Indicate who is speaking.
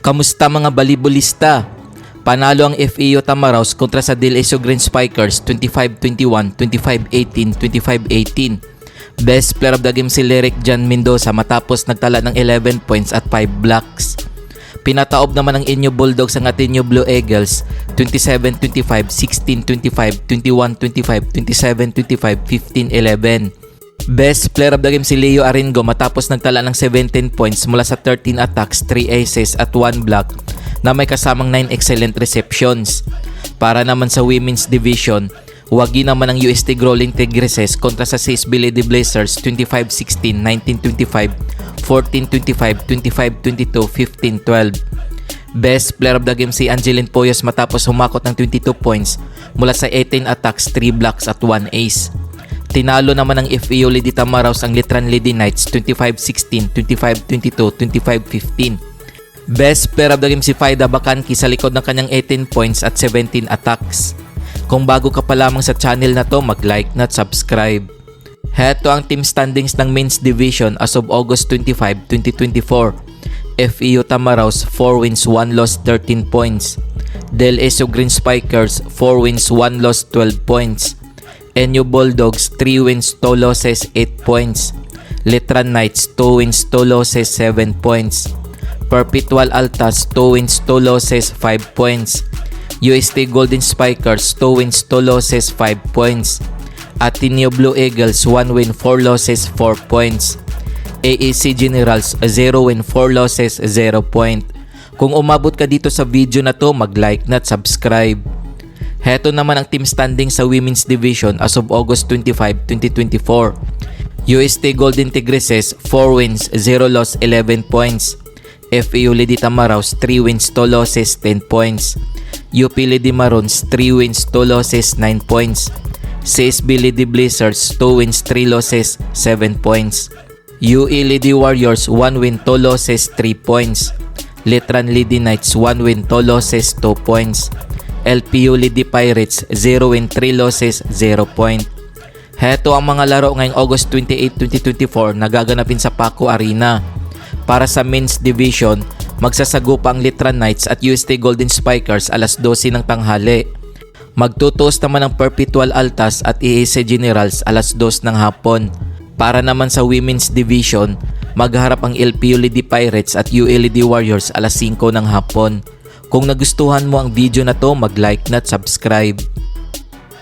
Speaker 1: Kamusta mga balibulista? Panalo ang FEU Tamaraws kontra sa Del-Eso Green Spikers 25-21, 25-18, 25-18. Best player of the game si Lyric Jan Mendoza matapos nagtala ng 11 points at 5 blocks. Pinataob naman ng Inyo Bulldogs ang Ateneo Blue Eagles 27-25, 16-25, 21-25, 27-25, 15-11. Best player of the game si Leo Aringo matapos nagtala ng 17 points mula sa 13 attacks, 3 aces at 1 block na may kasamang 9 excellent receptions. Para naman sa Women's Division, wagi naman ang UST Growling Tigresses kontra sa 6 Billy Blazers 25-16, 19-25, 14-25, 25-22, 15-12. Best player of the game si Angeline Poyos matapos humakot ng 22 points mula sa 18 attacks, 3 blocks at 1 ace. Tinalo naman ng FEU Lady Tamaraws ang Letran Lady Knights 25-16, 25-22, 25-15. Best player of the game si Faida Bacanqui sa likod ng kanyang 18 points at 17 attacks. Kung bago ka pa lamang sa channel na to, mag-like na at subscribe. Heto ang team standings ng Men's Division as of August 25, 2024. FEU Tamaraws 4 wins, 1 loss, 13 points. Del-Eso Green Spikers 4 wins, 1 loss, 12 points. Inyo Bulldogs 3 wins, 2 losses, 8 points. Letran Knights 2 wins, 2 losses, 7 points. Perpetual Altas 2 wins, 2 losses, 5 points. UST Golden Spikers 2 wins, 2 losses, 5 points. Ateneo Blue Eagles 1 win, 4 losses, 4 points. AAC Generals 0 win, 4 losses, 0 point. Kung umabot ka dito sa video na to, mag-like na at subscribe. Heto naman ang team standing sa Women's Division as of August 25, 2024. UST Golden Tigresses 4 wins, 0 loss, 11 points. FEU Lady Tamaraws 3 wins, 2 losses, 10 points. UP Lady Maroons 3 wins, 2 losses, 9 points. CSB Lady Blazers 2 wins, 3 losses, 7 points. UE Lady Warriors 1 win, 2 losses, 3 points. Letran Lady Knights 1 win, 2 losses, 2 points. LPU Lady Pirates 0 win, 3 losses, 0 point. Heto ang mga laro ngayong August 28, 2024 na gaganapin sa Paco Arena. Para sa Men's Division, magsasagupa ang Letran Knights at UST Golden Spikers alas 12 ng tanghali. Magtutuos naman ang Perpetual Altas at EAC Generals alas 2 ng hapon. Para naman sa Women's Division, magharap ang LPU Lady Pirates at ULED Warriors alas 5 ng hapon. Kung nagustuhan mo ang video na to, mag-like na at subscribe.